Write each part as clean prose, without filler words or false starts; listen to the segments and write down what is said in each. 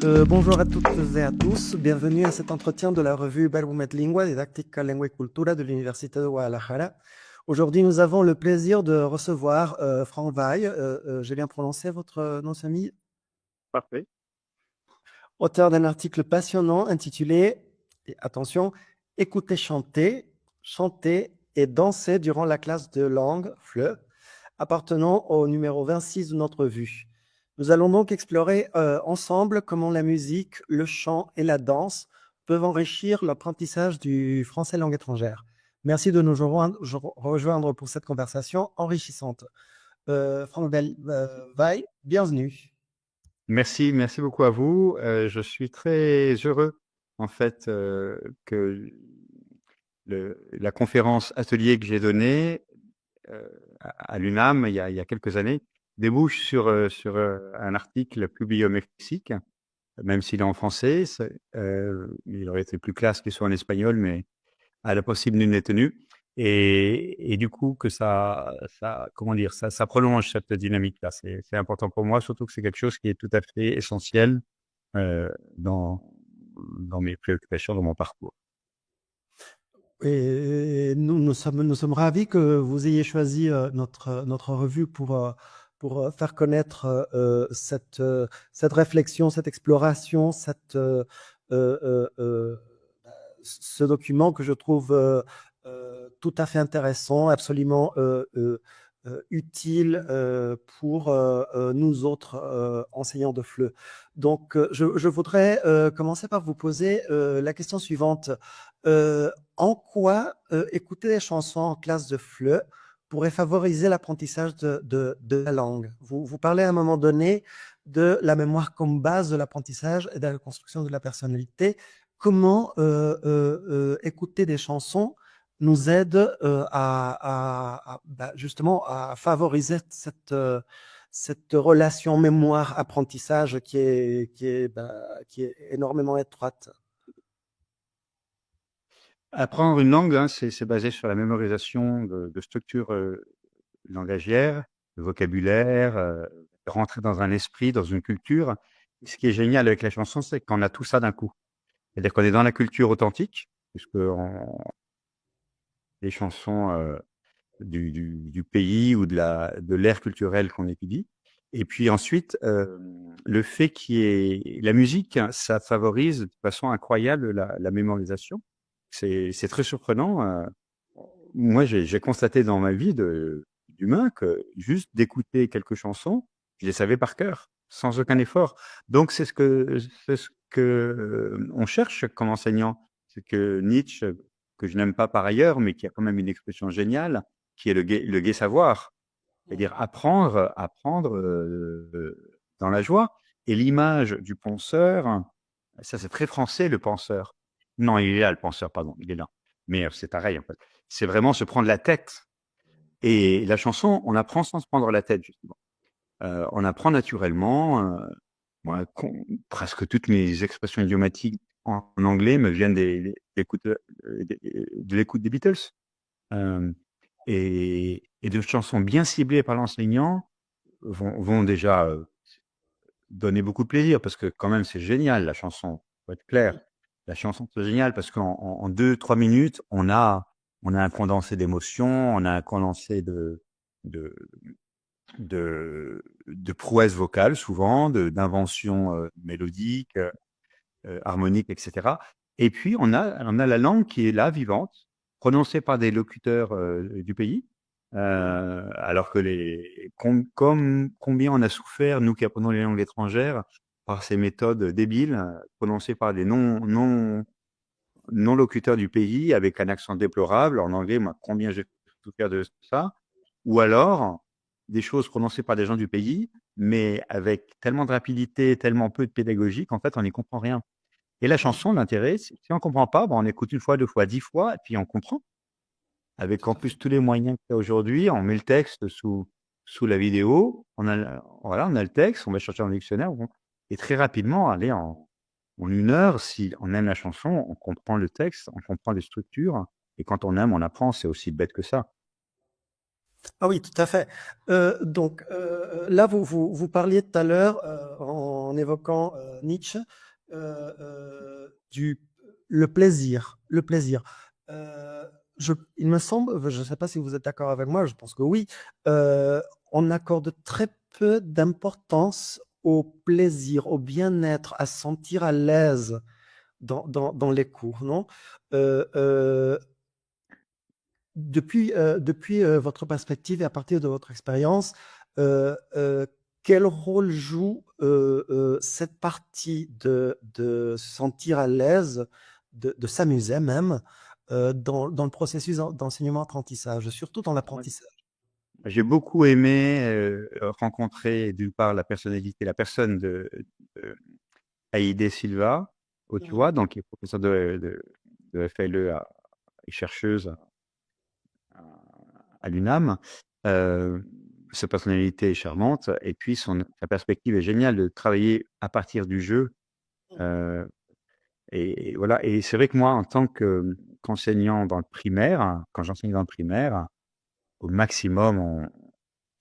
Bonjour à toutes et à tous, bienvenue à cet entretien de la revue Verbum et Lingua, Didactica Lengua y Cultura de l'Université de Guadalajara. Aujourd'hui, nous avons le plaisir de recevoir Franck Weil. J'ai bien prononcé votre nom de famille? Parfait. Auteur d'un article passionnant intitulé, et attention, Écouter chanter, chanter et danser durant la classe de langue FLE, appartenant au numéro 26 de notre revue. Nous allons donc explorer ensemble comment la musique, le chant et la danse peuvent enrichir l'apprentissage du français langue étrangère. Merci de nous rejoindre pour cette conversation enrichissante. Franck Weil, bienvenue. Merci beaucoup à vous. Je suis très heureux, en fait, que la conférence atelier que j'ai donnée à l'UNAM il y a quelques années débouche sur un article publié au Mexique, même s'il est en français. Il aurait été plus classe qu'il soit en espagnol, mais à la possible nul n'est tenu. Et du coup, que comment dire, ça prolonge cette dynamique-là. C'est important pour moi, surtout que c'est quelque chose qui est tout à fait essentiel euh, dans, dans mes préoccupations, dans mon parcours. Et nous sommes ravis que vous ayez choisi notre revue pour faire connaître cette réflexion, cette exploration, ce document que je trouve tout à fait intéressant, absolument utile pour nous autres enseignants de FLE. Donc, je voudrais commencer par vous poser la question suivante. En quoi écouter des chansons en classe de FLE pourrait favoriser l'apprentissage de la langue? Vous parlez à un moment donné de la mémoire comme base de l'apprentissage et de la construction de la personnalité. Comment écouter des chansons nous aide justement à favoriser cette relation mémoire-apprentissage qui est énormément étroite. Apprendre une langue, hein, c'est basé sur la mémorisation de structures langagières, de vocabulaire, rentrer dans un esprit, dans une culture. Ce qui est génial avec la chanson, c'est qu'on a tout ça d'un coup. C'est-à-dire qu'on est dans la culture authentique, puisque les chansons du pays ou de l'ère culturelle qu'on étudie. Et puis ensuite, le fait qu'il y ait la musique, hein, ça favorise de façon incroyable la mémorisation. C'est très surprenant. Moi, j'ai constaté dans ma vie d'humain que juste d'écouter quelques chansons, je les savais par cœur, sans aucun effort. Donc, c'est ce que on cherche comme enseignant. C'est que Nietzsche, que je n'aime pas par ailleurs, mais qui a quand même une expression géniale, qui est le gai savoir. C'est-à-dire apprendre dans la joie. Et l'image du penseur, ça c'est très français, le penseur. Non, il est là, le penseur, pardon, il est là. Mais c'est pareil, en fait. C'est vraiment se prendre la tête. Et la chanson, on apprend sans se prendre la tête, justement. On apprend naturellement. Moi, presque toutes mes expressions idiomatiques en anglais me viennent de l'écoute des Beatles. Euh, et de chansons bien ciblées par l'enseignant vont déjà donner beaucoup de plaisir parce que quand même c'est génial la chanson, faut être clair. La chanson c'est génial parce qu'en 2-3 minutes on a un condensé d'émotions, on a un condensé de de prouesses vocales souvent, d'inventions mélodiques, harmoniques, etc. Et puis on a la langue qui est là, vivante, prononcée par des locuteurs du pays. Alors que comme combien on a souffert, nous qui apprenons les langues étrangères, par ces méthodes débiles prononcées par des non locuteurs du pays avec un accent déplorable. En anglais, moi, combien j'ai souffert de ça. Ou alors des choses prononcées par des gens du pays, mais avec tellement de rapidité, tellement peu de pédagogie qu'en fait, on n'y comprend rien. Et la chanson, l'intérêt, c'est si on comprend pas, ben, on écoute une fois, 2 fois, 10 fois, et puis on comprend. Avec en plus tous les moyens qu'il y a aujourd'hui, on met le texte sous la vidéo, voilà, on a le texte, on va chercher dans le dictionnaire, et très rapidement, allez, en 1 heure, si on aime la chanson, on comprend le texte, on comprend les structures, et quand on aime, on apprend, c'est aussi bête que ça. Ah oui, tout à fait. Donc là, vous parliez tout à l'heure en évoquant Nietzsche, du le plaisir, le plaisir. Euh, il me semble, je ne sais pas si vous êtes d'accord avec moi, je pense que oui, euh, on accorde très peu d'importance au plaisir, au bien-être, à se sentir à l'aise dans les cours, non? Euh, euh, depuis votre perspective et à partir de votre expérience, quel rôle joue cette partie de se sentir à l'aise, de s'amuser même dans le processus d'enseignement-apprentissage, surtout dans Ouais. l'apprentissage? J'ai beaucoup aimé rencontrer d'une part la personnalité, la personne de Haïdé Silva, tu Mhm. vois, donc qui est professeur de FLE et chercheuse à, à l'UNAM. Euh, Sa personnalité est charmante et puis sa perspective est géniale de travailler à partir du jeu. Euh, et voilà. Et c'est vrai que moi, en tant qu'enseignant dans le primaire, quand j'enseigne dans le primaire, au maximum,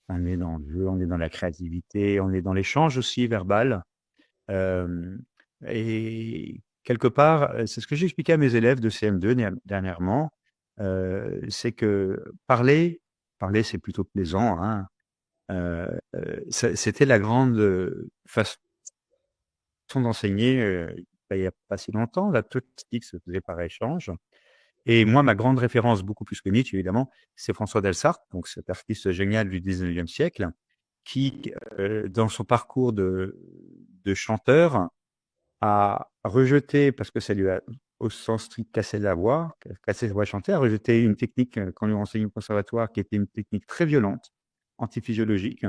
on est dans le jeu, on est dans la créativité, on est dans l'échange aussi verbal. Euh, et quelque part, c'est ce que j'ai expliqué à mes élèves de CM2 dernièrement, c'est que parler c'est plutôt plaisant, hein. C'était la grande façon d'enseigner il n'y a pas si longtemps. La technique se faisait par échange. Et moi, ma grande référence, beaucoup plus que Nietzsche, évidemment, c'est François Delsarte, donc cet artiste génial du 19e siècle, qui, dans son parcours de chanteur, a rejeté, parce que ça lui a, au sens strict, cassé la voix chantée, a rejeté une technique qu'on lui enseignait au conservatoire, qui était une technique très violente, antiphysiologique.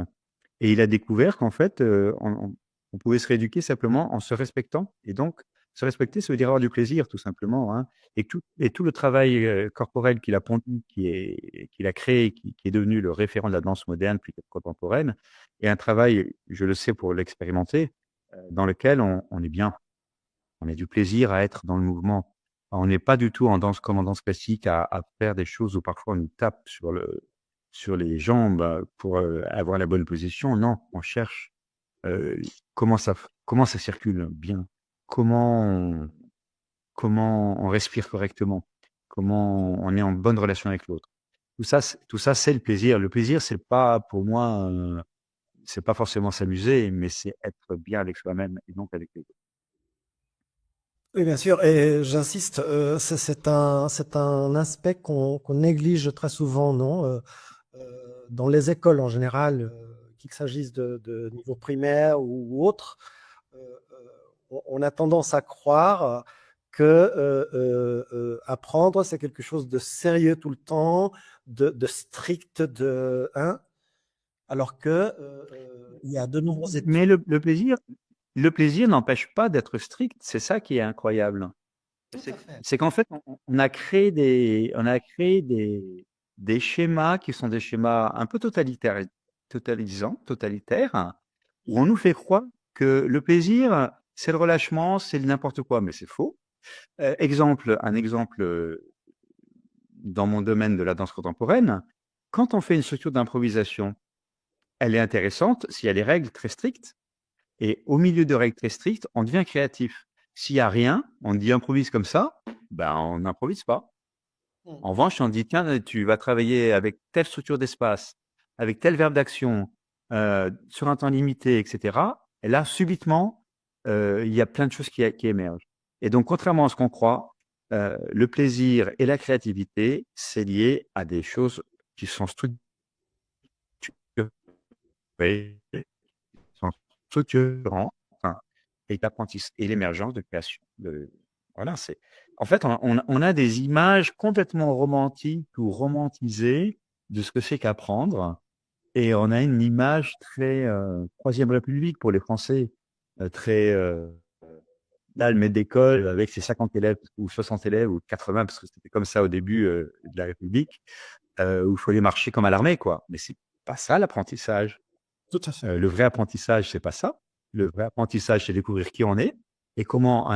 Et il a découvert qu'en fait, on pouvait se rééduquer simplement en se respectant. Et donc, se respecter, ça veut dire avoir du plaisir, tout simplement, hein. Et tout le travail corporel qu'il a pondu, qu'il a créé, qui est devenu le référent de la danse moderne puis contemporaine, est un travail, je le sais pour l'expérimenter, dans lequel on est bien. On a du plaisir à être dans le mouvement. On n'est pas du tout en danse comme en danse classique à faire des choses où parfois on nous tape sur les jambes pour avoir la bonne position. Non, on cherche euh, comment ça circule bien, comment on, comment on respire correctement, comment on est en bonne relation avec l'autre. Tout ça, c'est le plaisir. Le plaisir, c'est pas pour moi, c'est pas forcément s'amuser, mais c'est être bien avec soi-même et donc avec les autres. Oui, bien sûr, et j'insiste, c'est un aspect qu'on néglige très souvent, non? Dans les écoles en général, qu'il s'agisse de niveau primaire ou autre, on a tendance à croire que apprendre, c'est quelque chose de sérieux tout le temps, de strict, hein, alors que il y a de nombreuses Mais études. le plaisir n'empêche pas d'être strict. C'est ça qui est incroyable. Tout à fait. C'est qu'en fait, on a créé des schémas qui sont des schémas un peu totalitaires, où on nous fait croire que le plaisir, c'est le relâchement, c'est le n'importe quoi, mais c'est faux. Un exemple dans mon domaine de la danse contemporaine, quand on fait une structure d'improvisation, elle est intéressante s'il y a des règles très strictes. Et au milieu de règles très strictes, on devient créatif. S'il y a rien, on dit improvise comme ça, ben on n'improvise pas. Mm. En revanche, si on dit tiens, tu vas travailler avec telle structure d'espace, avec tel verbe d'action, sur un temps limité, etc. Et là, subitement, il y a plein de choses qui émergent. Et donc, contrairement à ce qu'on croit, le plaisir et la créativité, c'est lié à des choses qui sont structurées, sont structurantes, hein, et l'émergence de création. Voilà, en fait, on a des images complètement romantiques ou romantisées de ce que c'est qu'apprendre. Et on a une image très Troisième République pour les Français, très là, le maître d'école avec ses 50 élèves ou 60 élèves ou 80, parce que c'était comme ça au début de la République, où il fallait marcher comme à l'armée, quoi. Mais c'est pas ça l'apprentissage. Tout à fait. Le vrai apprentissage, c'est pas ça. Le vrai apprentissage, c'est découvrir qui on est et comment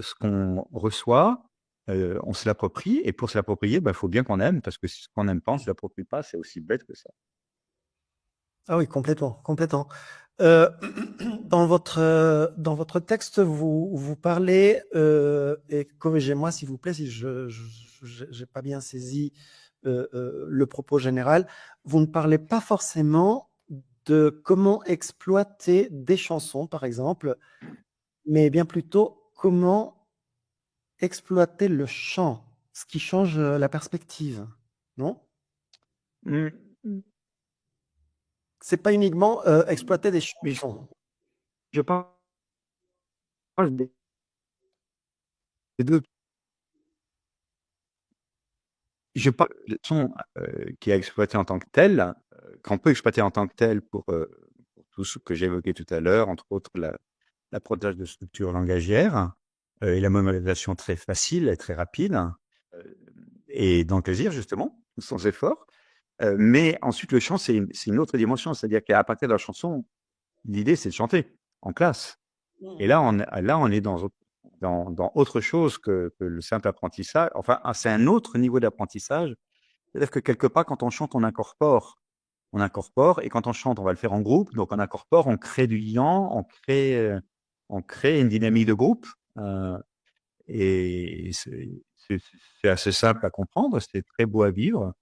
ce qu'on reçoit, on se l'approprie. Et pour se l'approprier, il faut bien qu'on aime, parce que si ce qu'on n'aime pas, on ne se l'approprie pas. C'est aussi bête que ça. Ah oui, complètement, complètement. Euh, dans votre texte, vous parlez, et corrigez-moi s'il vous plaît si je n'ai pas bien saisi le propos général, vous ne parlez pas forcément de comment exploiter des chansons, par exemple, mais bien plutôt comment exploiter le chant, ce qui change la perspective, non? Mm. C'est pas uniquement exploiter des Mais chansons. je parle des deux. Je parle de son qui est exploité en tant que tel, qu'on peut exploiter en tant que tel pour tout ce que j'ai évoqué tout à l'heure, entre autres l'apprentissage de structures langagières et la mémorisation très facile et très rapide, et dans le plaisir justement, sans effort. Mais ensuite, le chant, c'est une autre dimension, c'est-à-dire qu'à partir de la chanson, l'idée, c'est de chanter en classe. Et là, on est dans autre chose que le simple apprentissage. Enfin, c'est un autre niveau d'apprentissage. C'est-à-dire que quelque part, quand on chante, on incorpore, et quand on chante, on va le faire en groupe. Donc, on incorpore, on crée du lien, on crée une dynamique de groupe. Euh, et c'est c'est assez simple à comprendre, c'est très beau à vivre.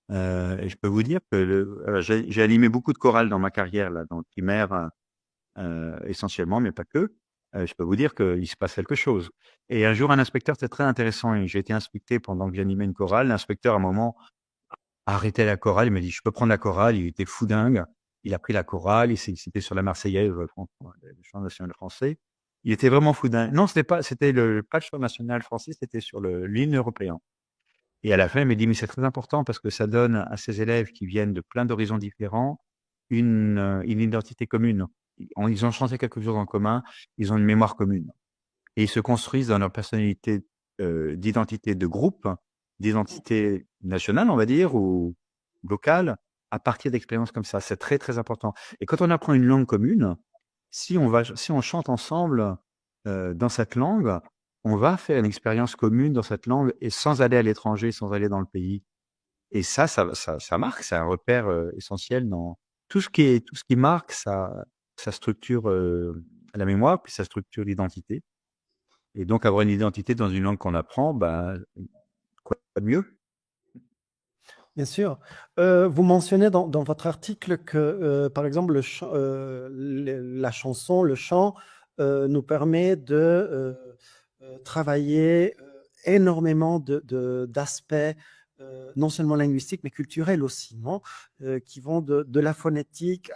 Et je peux vous dire que j'ai animé beaucoup de chorales dans ma carrière, là, dans le primaire, essentiellement, mais pas que. Je peux vous dire qu'il se passe quelque chose. Et un jour, un inspecteur, c'était très intéressant. Et j'ai été inspecté pendant que j'animais une chorale. L'inspecteur, à un moment, a arrêté la chorale. Il m'a dit, je peux prendre la chorale. Il était fou dingue. Il a pris la chorale. C'était sur la Marseillaise, le chant national français. Il était vraiment fou dingue. Non, c'était pas le chant national français, c'était sur l'hymne européen. Et à la fin, il m'a dit, mais c'est très important parce que ça donne à ces élèves qui viennent de plein d'horizons différents une identité commune. Ils ont chanté quelque chose en commun, ils ont une mémoire commune. Et ils se construisent dans leur personnalité d'identité de groupe, d'identité nationale, on va dire, ou locale, à partir d'expériences comme ça. C'est très, très important. Et quand on apprend une langue commune, si on chante ensemble dans cette langue, on va faire une expérience commune dans cette langue et sans aller à l'étranger, sans aller dans le pays. Et ça marque, c'est un repère essentiel dans tout ce qui marque sa structure la mémoire, puis sa structure l'identité. Et donc avoir une identité dans une langue qu'on apprend, bah, quoi de mieux? Bien sûr. Vous mentionnez dans votre article que, par exemple, la chanson, le chant, nous permet de travailler énormément d'aspects, non seulement linguistiques, mais culturels aussi, non? Qui vont de la phonétique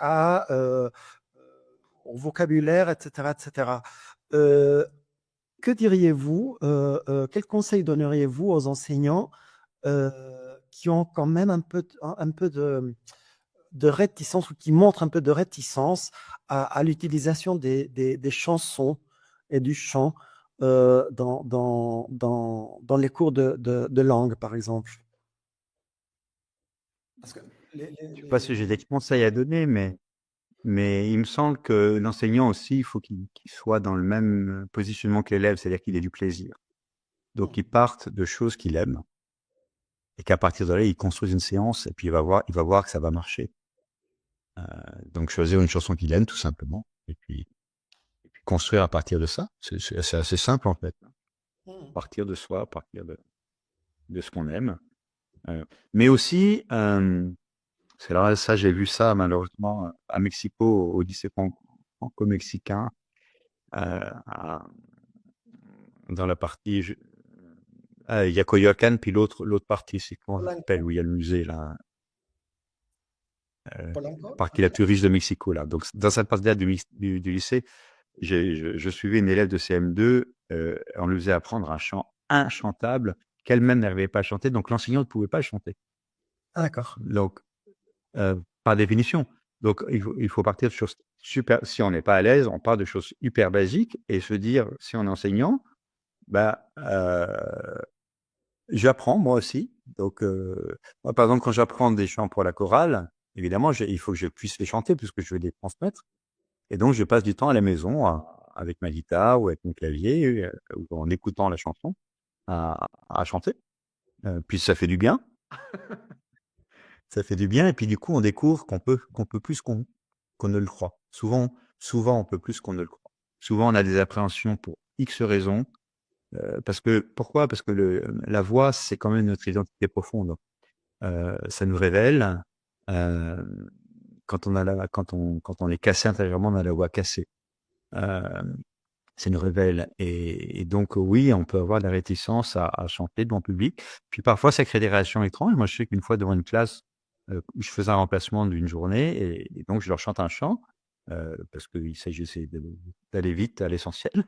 au vocabulaire, etc., etc. Euh, que diriez-vous, quel conseil donneriez-vous aux enseignants qui ont quand même un peu de réticence ou qui montrent un peu de réticence à l'utilisation des chansons et du chant dans les cours de langue, par exemple? Parce que Je sais pas si j'ai des conseils à donner, mais il me semble que l'enseignant aussi, il faut qu'il soit dans le même positionnement que l'élève, c'est-à-dire qu'il ait du plaisir. Donc, il parte de choses qu'il aime et qu'à partir de là, il construise une séance et puis il va voir que ça va marcher. Donc, choisir une chanson qu'il aime, tout simplement. Et puis construire à partir de ça. C'est assez simple, en fait. Partir de soi, partir de ce qu'on aime. Mais aussi, c'est là, ça, j'ai vu ça, malheureusement, à Mexico, au lycée franco-mexicain, à- dans la partie, il y a Coyoacán, puis l'autre partie, c'est comment ça s'appelle, Polanco, où il y a le musée, là, la Polanco, partie la plus riche de Mexico, là. Donc, dans cette partie-là du lycée, je suivais une élève de CM2, on lui faisait apprendre un chant inchantable qu'elle-même n'arrivait pas à chanter, donc l'enseignant ne pouvait pas chanter. Ah, d'accord. Donc, par définition. Donc, il faut partir de choses super. Si on n'est pas à l'aise, on part de choses hyper basiques et se dire, si on est enseignant, bah, j'apprends moi aussi. Donc, moi, par exemple, quand j'apprends des chants pour la chorale, évidemment, il faut que je puisse les chanter puisque je vais les transmettre. Et donc, je passe du temps à la maison avec ma guitare ou avec mon clavier ou en écoutant la chanson à chanter. Puis ça fait du bien. Ça fait du bien. Et puis, du coup, on découvre qu'on peut plus qu'on ne le croit. Souvent, on peut plus qu'on ne le croit. Souvent, on a des appréhensions pour X raisons. Pourquoi? Parce que la voix, c'est quand même notre identité profonde. Ça nous révèle. euh, quand on est cassé intérieurement, on a la voix cassée. Euh, ça nous révèle. Et donc, oui, on peut avoir de la réticence à chanter devant le public. Puis parfois, ça crée des réactions étranges. Moi, je sais qu'une fois, devant une classe, je faisais un remplacement d'une journée et donc je leur chante un chant parce qu'il s'agissait d'aller vite à l'essentiel.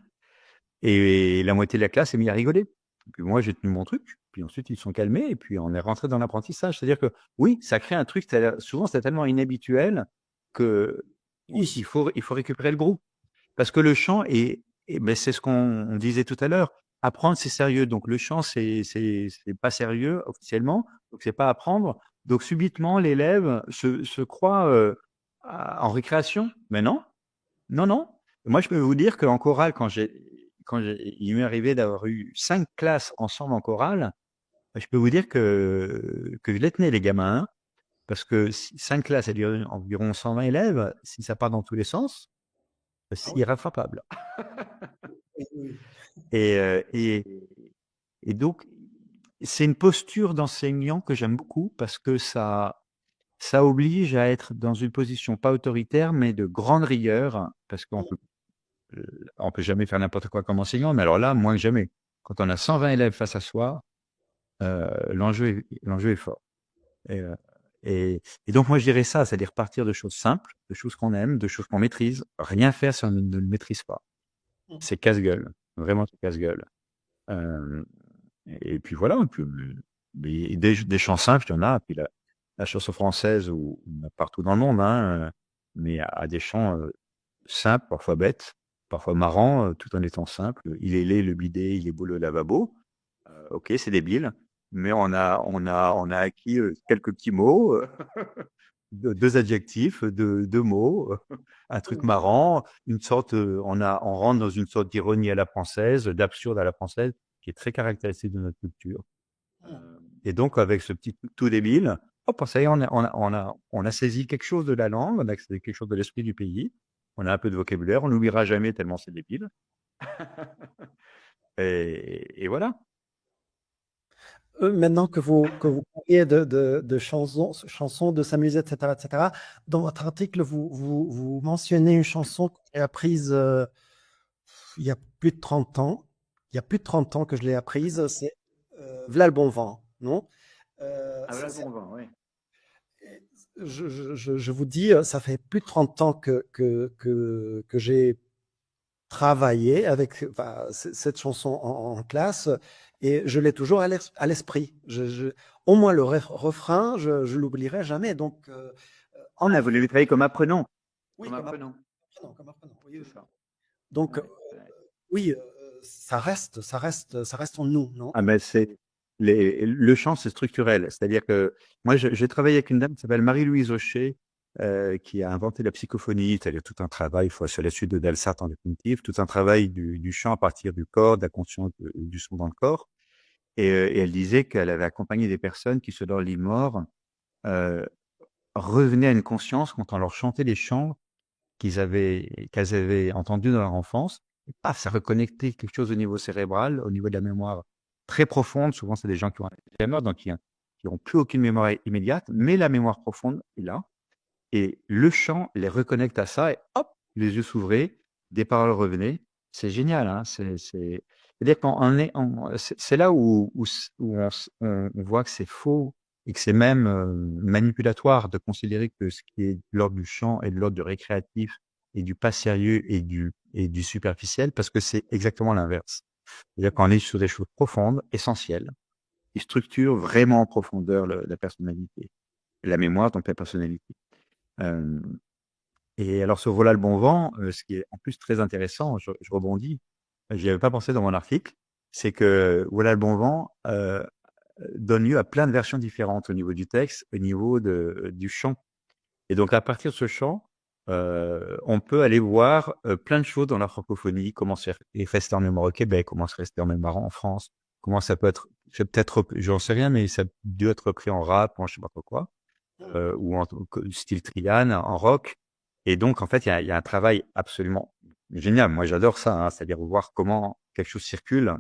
Et la moitié de la classe s'est mise à rigoler. Puis moi, j'ai tenu mon truc. Puis ensuite, ils sont calmés et puis on est rentré dans l'apprentissage. C'est-à-dire que oui, ça crée un truc, souvent, c'est tellement inhabituel que Oui, il faut récupérer le groupe. Parce que le chant ben c'est ce qu'on disait tout à l'heure. Apprendre, c'est sérieux. Donc le chant, c'est pas sérieux officiellement. Donc c'est pas apprendre. Donc subitement, l'élève se croit en récréation. Mais non, non, non. Moi, je peux vous dire qu'en chorale, il m'est arrivé d'avoir eu 5 classes ensemble en chorale, je peux vous dire que je les tenais, les gamins, hein, parce que 5 classes, ça dure environ 120 élèves. Si ça part dans tous les sens, ah c'est oui, irrattrapable. oui, oui. Et, euh, et, et donc, c'est une posture d'enseignant que j'aime beaucoup parce que ça oblige à être dans une position pas autoritaire, mais de grande rigueur, parce on peut jamais faire n'importe quoi comme enseignant, mais alors là, moins que jamais. Quand on a 120 élèves face à soi, l'enjeu est fort. Et, euh, et donc, moi, je dirais ça, c'est-à-dire partir de choses simples, de choses qu'on aime, de choses qu'on maîtrise. Rien faire si on ne le maîtrise pas. C'est casse-gueule. Vraiment, c'est casse-gueule. Euh, et puis voilà, mais des chants simples, il y en a. Puis la chanson française, partout dans le monde, hein, mais à des chants simples, parfois bêtes, parfois marrants, tout en étant simples. Il est laid le bidet, il est beau le lavabo. Ok, c'est débile, mais on a acquis quelques petits mots, deux adjectifs, deux mots, un truc marrant, une sorte, on rentre dans une sorte d'ironie à la française, d'absurde à la française, qui est très caractéristique de notre culture. Et donc, avec ce petit truc tout débile, hop, ça y est, on a saisi quelque chose de la langue, on a saisi quelque chose de l'esprit du pays, on a un peu de vocabulaire, on n'oubliera jamais tellement c'est débile. Et voilà. Maintenant que vous parliez de chansons, de s'amuser, etc., dans votre article, vous mentionnez une chanson que j'ai apprise il y a plus de 30 ans. Il y a plus de 30 ans que je l'ai apprise, c'est V'là le bon vent, non? Ah, voilà le bon vin, oui. Je vous dis, ça fait plus de 30 ans que j'ai travaillé avec enfin, cette chanson en classe et je l'ai toujours à l'esprit. Au moins le refrain, je l'oublierai jamais. Donc, en Ah, effet, vous l'avez travaillé comme apprenant. oui, Comme apprenant, comme apprenant, oui, c'est oui. ça. Donc, Ouais, ouais. oui, ça reste en nous, non? Ah ben le chant, c'est structurel. C'est-à-dire que moi, j'ai travaillé avec une dame qui s'appelle Marie-Louise Aucher, qui a inventé la psychophonie, c'est-à-dire tout un travail, sur la suite de Delsart en définitive, tout un travail du chant à partir du corps, de la conscience du son dans le corps. Et elle disait qu'elle avait accompagné des personnes qui, sur leur lit mort, euh, revenaient à une conscience quand on leur chantait les chants qu'elles avaient entendu dans leur enfance. Et paf, ça reconnectait quelque chose au niveau cérébral, au niveau de la mémoire très profonde. Souvent, c'est des gens qui ont Alzheimer, donc qui ont plus aucune mémoire immédiate, mais la mémoire profonde est là. Et le chant les reconnecte à ça et hop, les yeux s'ouvraient, des paroles revenaient. C'est génial, hein. C'est-à-dire c'est là où on voit que c'est faux et que c'est même manipulatoire de considérer que ce qui est de l'ordre du chant est de l'ordre du récréatif et du pas sérieux et du superficiel, parce que c'est exactement l'inverse. C'est-à-dire qu'on est sur des choses profondes, essentielles, qui structurent vraiment en profondeur la personnalité, la mémoire, donc la personnalité. Euh, et alors, sur Voilà le bon vent, ce qui est en plus très intéressant, je rebondis, j'y avais pas pensé dans mon article, c'est que Voilà le bon vent donne lieu à plein de versions différentes au niveau du texte, au niveau du chant. Et donc, à partir de ce chant, on peut aller voir plein de choses dans la francophonie, comment c'est resté en mémoire au Québec, comment c'est resté en mémoire en France, comment ça peut être, j'en sais rien, mais ça a dû être repris en rap, en je sais pas trop quoi, ou en style Trian, en rock. Et donc, en fait, il y a un travail absolument génial. Moi, j'adore ça, hein, c'est-à-dire voir comment quelque chose circule.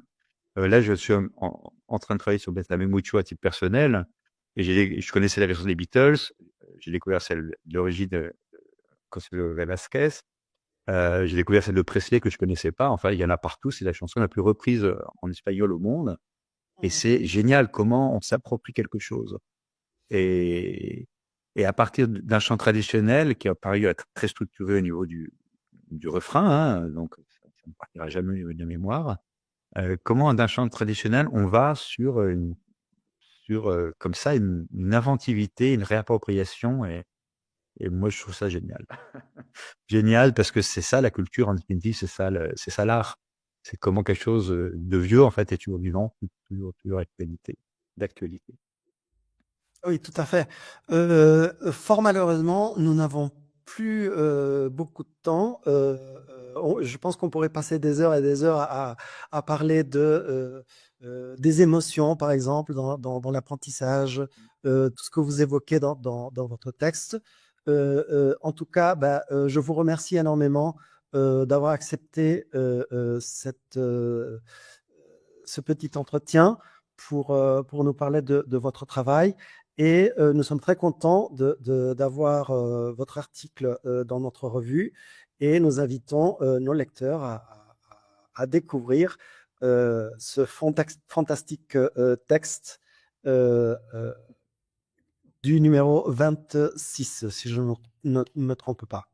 Là, je suis en train de travailler sur Benjamin Mucho à titre personnel et je connaissais la version des Beatles. J'ai découvert celle d'origine de Consuelo Velasquez. J'ai découvert celle de Presley que je connaissais pas. Enfin, il y en a partout. C'est la chanson la plus reprise en espagnol au monde. Et Mhm. c'est génial comment on s'approprie quelque chose. Et, et à partir d'un chant traditionnel qui a paru être très structuré au niveau du refrain, hein, donc ça ne partira jamais de mémoire, comment d'un chant traditionnel on va sur comme ça une inventivité, une réappropriation et moi je trouve ça génial. Génial parce que c'est ça la culture en définitive, c'est ça l'art. C'est comment quelque chose de vieux en fait est toujours vivant, toujours d'actualité. Oui, tout à fait. Fort malheureusement, nous n'avons plus beaucoup de temps. Je pense qu'on pourrait passer des heures et des heures à parler des émotions, par exemple, dans l'apprentissage, tout ce que vous évoquez dans votre texte. En tout cas, bah, je vous remercie énormément d'avoir accepté ce petit entretien pour nous parler de votre travail. Et nous sommes très contents d'avoir votre article dans notre revue et nous invitons nos lecteurs à découvrir ce fantastique texte euh, euh, du numéro 26, si je ne me trompe pas.